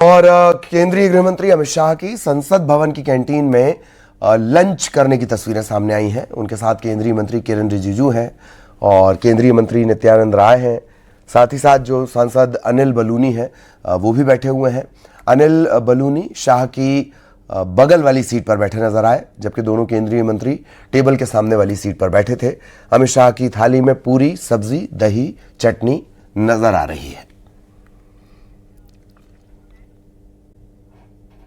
और केंद्रीय गृह मंत्री अमित शाह की संसद भवन की कैंटीन में लंच करने की तस्वीरें सामने आई हैं। उनके साथ केंद्रीय मंत्री किरेन रिजिजू हैं और केंद्रीय मंत्री नित्यानंद राय हैं। साथ ही साथ जो सांसद अनिल बलूनी हैं वो भी बैठे हुए हैं। अनिल बलूनी शाह की बगल वाली सीट पर बैठे नजर आए, जबकि दोनों केंद्रीय मंत्री टेबल के सामने वाली सीट पर बैठे थे। अमित शाह की थाली में पूरी, सब्जी, दही, चटनी नजर आ रही है।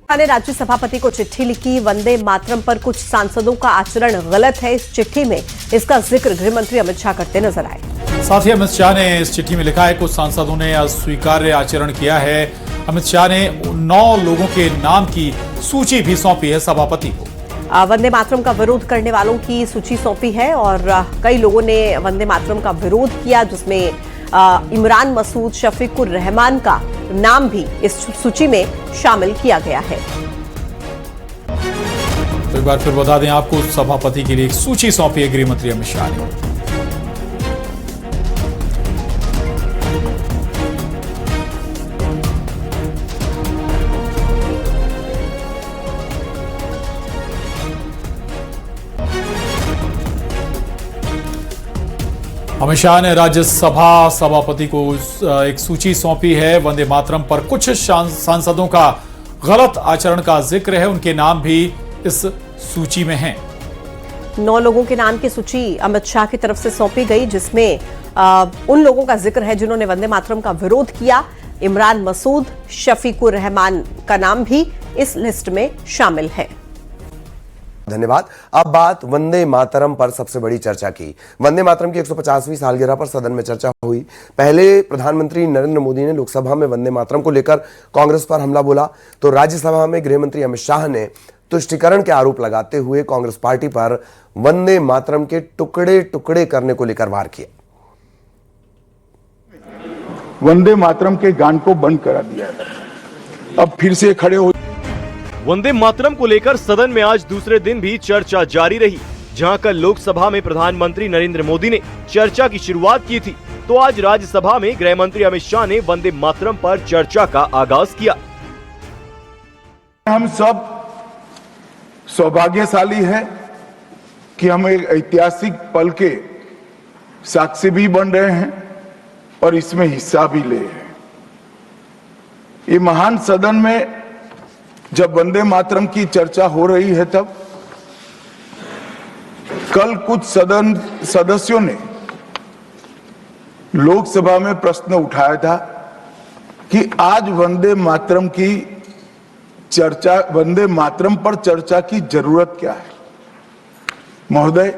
ने राज्य सभापति को चिट्ठी लिखी। वंदे मातरम पर कुछ सांसदों का आचरण गलत है। इस चिट्ठी में इसका जिक्र गृह मंत्री अमित शाह करते नजर आए। साथ ही अमित शाह ने इस चिट्ठी में लिखा है कुछ सांसदों ने अस्वीकार्य आचरण किया है। अमित शाह ने 9 लोगों के नाम की सूची भी सौंपी है सभापति को। वंदे मातरम का विरोध करने वालों की सूची सौंपी है और कई लोगों ने वंदे मातरम का विरोध किया, जिसमें इमरान मसूद, शफीकुर रहमान का नाम भी इस सूची में शामिल किया गया है। तो एक बार फिर बता दें आपको, सभापति के लिए एक सूची सौंपी है गृह मंत्री अमित शाह ने। अमित शाह ने राज्यसभा सभापति को एक सूची सौंपी है। वंदे मातरम पर कुछ सांसदों का गलत आचरण का जिक्र है, उनके नाम भी इस सूची में हैं। 9 लोगों के नाम की सूची अमित शाह की तरफ से सौंपी गई, जिसमें उन लोगों का जिक्र है जिन्होंने वंदे मातरम का विरोध किया। इमरान मसूद, शफीकुर रहमान का नाम भी इस लिस्ट में शामिल है। धन्यवाद। अब बात वंदे मातरम पर सबसे बड़ी चर्चा की। वंदे मातरम की 150वीं सालगिरह पर सदन में चर्चा हुई। पहले प्रधानमंत्री नरेंद्र मोदी ने लोकसभा में वंदे मातरम को लेकर कांग्रेस पर हमला बोला, तो राज्यसभा में गृह मंत्री अमित शाह ने तुष्टीकरण के आरोप लगाते हुए कांग्रेस पार्टी पर वंदे मातरम के टुकड़े टुकड़े करने को लेकर वार किया। वंदे मातरम के गान को बंद करा दिया, अब फिर से खड़े हो। वंदे मातरम को लेकर सदन में आज दूसरे दिन भी चर्चा जारी रही। जहां कल लोकसभा में प्रधानमंत्री नरेंद्र मोदी ने चर्चा की शुरुआत की थी, तो आज राज्यसभा में गृह मंत्री अमित शाह ने वंदे मातरम पर चर्चा का आगाज किया। हम सब सौभाग्यशाली हैं कि हम एक ऐतिहासिक पल के साक्षी भी बन रहे हैं और इसमें हिस्सा भी ले रहे हैं। ये महान सदन में जब वंदे मातरम की चर्चा हो रही है, तब कल कुछ सदन सदस्यों ने लोकसभा में प्रश्न उठाया था कि आज वंदे मातरम पर चर्चा की जरूरत क्या है। महोदय,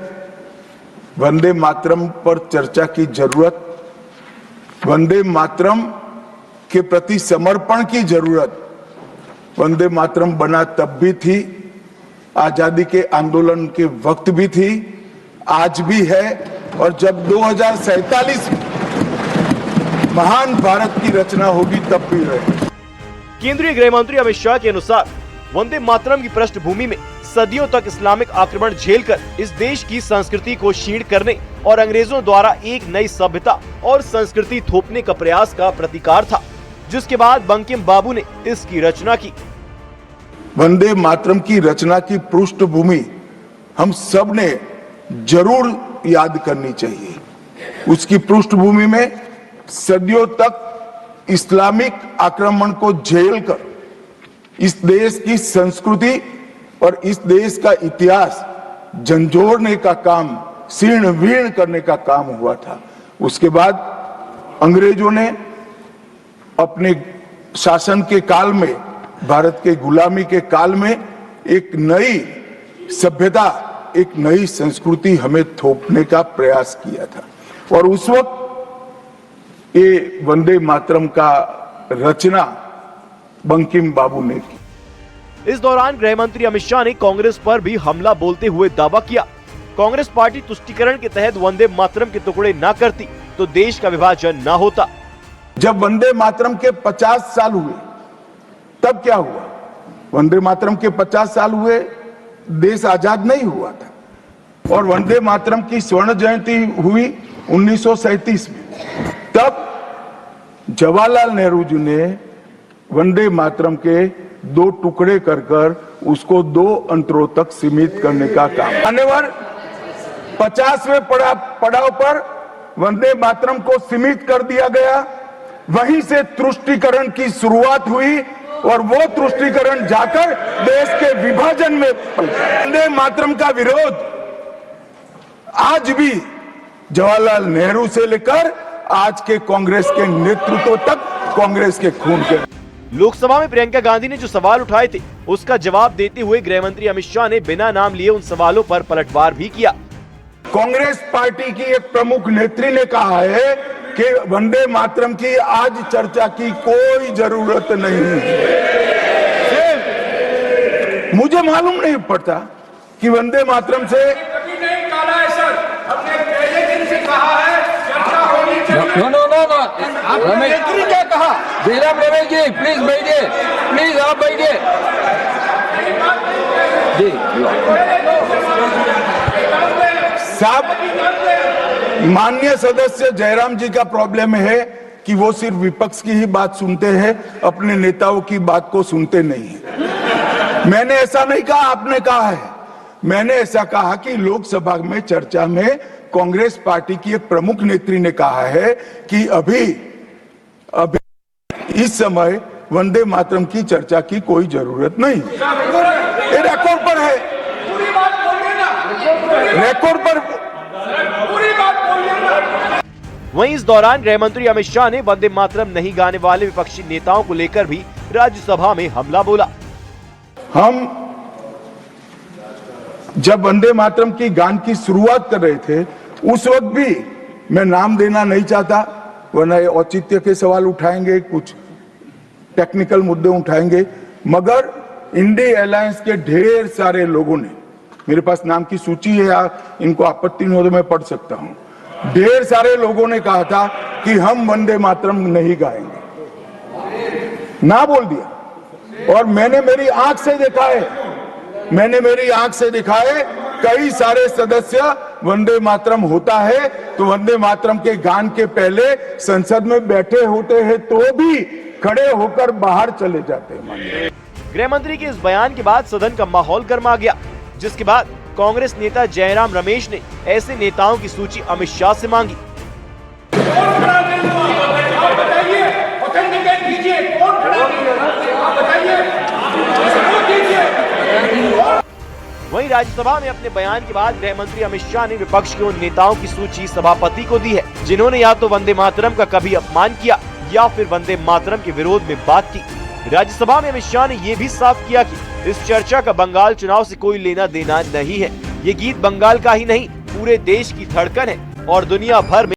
वंदे मातरम पर चर्चा की जरूरत, वंदे मातरम के प्रति समर्पण की जरूरत वंदे मातरम बना तब भी थी, आजादी के आंदोलन के वक्त भी थी, आज भी है, और जब 2047 में महान भारत की रचना होगी तब भी रहे। केंद्रीय गृह मंत्री अमित शाह के अनुसार वंदे मातरम की पृष्ठभूमि में सदियों तक इस्लामिक आक्रमण झेलकर इस देश की संस्कृति को क्षीण करने और अंग्रेजों द्वारा एक नई सभ्यता और संस्कृति थोपने का प्रयास का प्रतिकार था, जिसके बाद बंकिम बाबू ने इसकी रचना की। वंदे मातरम की रचना की पृष्ठभूमि हम सब ने जरूर याद करनी चाहिए। उसकी पृष्ठभूमि में सदियों तक इस्लामिक आक्रमण को झेलकर इस देश की संस्कृति और इस देश का इतिहास झंझोड़ने का काम, शीर्ण वीर्ण करने का काम हुआ था। उसके बाद अंग्रेजों ने अपने शासन के काल में, भारत के गुलामी के काल में, एक नई सभ्यता, एक नई संस्कृति हमें थोपने का प्रयास किया था, और उस वक्त ये वंदे मातरम का रचना बंकिम बाबू ने की। इस दौरान गृह मंत्री अमित शाह ने कांग्रेस पर भी हमला बोलते हुए दावा किया, कांग्रेस पार्टी तुष्टीकरण के तहत वंदे मातरम के टुकड़े न करती तो देश का विभाजन न होता। जब वंदे मातरम के 50 साल हुए तब क्या हुआ? वंदे मातरम के 50 साल हुए, देश आजाद नहीं हुआ था, और वंदे मातरम की स्वर्ण जयंती हुई 1937 में। तब जवाहरलाल नेहरू जी ने वंदे मातरम के 2 टुकड़े कर उसको 2 अंतरों तक सीमित करने का काम। मान्यवर 50वें पड़ाव पर वंदे मातरम को सीमित कर दिया गया, वहीं से तुष्टीकरण की शुरुआत हुई और वो तुष्टीकरण जाकर देश के विभाजन में वंदे मातरम का विरोध आज भी जवाहरलाल नेहरू से लेकर आज के कांग्रेस के नेतृत्व तक कांग्रेस के खून के। लोकसभा में प्रियंका गांधी ने जो सवाल उठाए थे उसका जवाब देते हुए गृह मंत्री अमित शाह ने बिना नाम लिए उन सवालों पर पलटवार भी किया। कांग्रेस पार्टी की एक प्रमुख नेत्री ने कहा है कि वंदे मातरम की आज चर्चा की कोई जरूरत नहीं है। मुझे मालूम नहीं पड़ता कि वंदे मातरम से रमेश क्या कहा? जयराम रमेश जी प्लीज बैठिए, प्लीज आप बैठिए जी। साहब, माननीय सदस्य जयराम जी का प्रॉब्लम है कि वो सिर्फ विपक्ष की ही बात सुनते हैं, अपने नेताओं की बात को सुनते नहीं है। मैंने ऐसा नहीं कहा, आपने कहा है। मैंने ऐसा कहा कि लोकसभा में चर्चा में कांग्रेस पार्टी की एक प्रमुख नेत्री ने कहा है कि अभी इस समय वंदे मातरम की चर्चा की कोई जरूरत नहीं। ये रिकॉर्ड पर है, रिकॉर्ड पर। वहीं इस दौरान गृह मंत्री अमित शाह ने वंदे मातरम नहीं गाने वाले विपक्षी नेताओं को लेकर भी राज्यसभा में हमला बोला। हम जब वंदे मातरम की गान की शुरुआत कर रहे थे उस वक्त भी मैं नाम देना नहीं चाहता, वरना औचित्य के सवाल उठाएंगे, कुछ टेक्निकल मुद्दे उठाएंगे, मगर इंडिया अलायंस के ढेर सारे लोगों ने, मेरे पास नाम की सूची है, इनको आपत्ति नहीं हो तो मैं पढ़ सकता हूं, ढेर सारे लोगों ने कहा था कि हम वंदे मातरम नहीं गाएंगे, ना बोल दिया। और मैंने मेरी आंख से देखा है, कई सारे सदस्य वंदे मातरम होता है तो वंदे मातरम के गान के पहले संसद में बैठे होते हैं तो भी खड़े होकर बाहर चले जाते हैं। गृह मंत्री के इस बयान के बाद सदन का माहौल गर्मा गया, जिसके बाद कांग्रेस नेता जयराम रमेश ने ऐसे नेताओं की सूची अमित शाह से मांगी। वहीं राज्यसभा में अपने बयान के बाद गृह मंत्री अमित शाह ने विपक्ष के उन नेताओं की सूची सभापति को दी है जिन्होंने या तो वंदे मातरम का कभी अपमान किया या फिर वंदे मातरम के विरोध में बात की। राज्यसभा में अमित शाह ने ये भी साफ किया कि इस चर्चा का बंगाल चुनाव से कोई लेना देना नहीं है। ये गीत बंगाल का ही नहीं, पूरे देश की धड़कन है और दुनिया भर में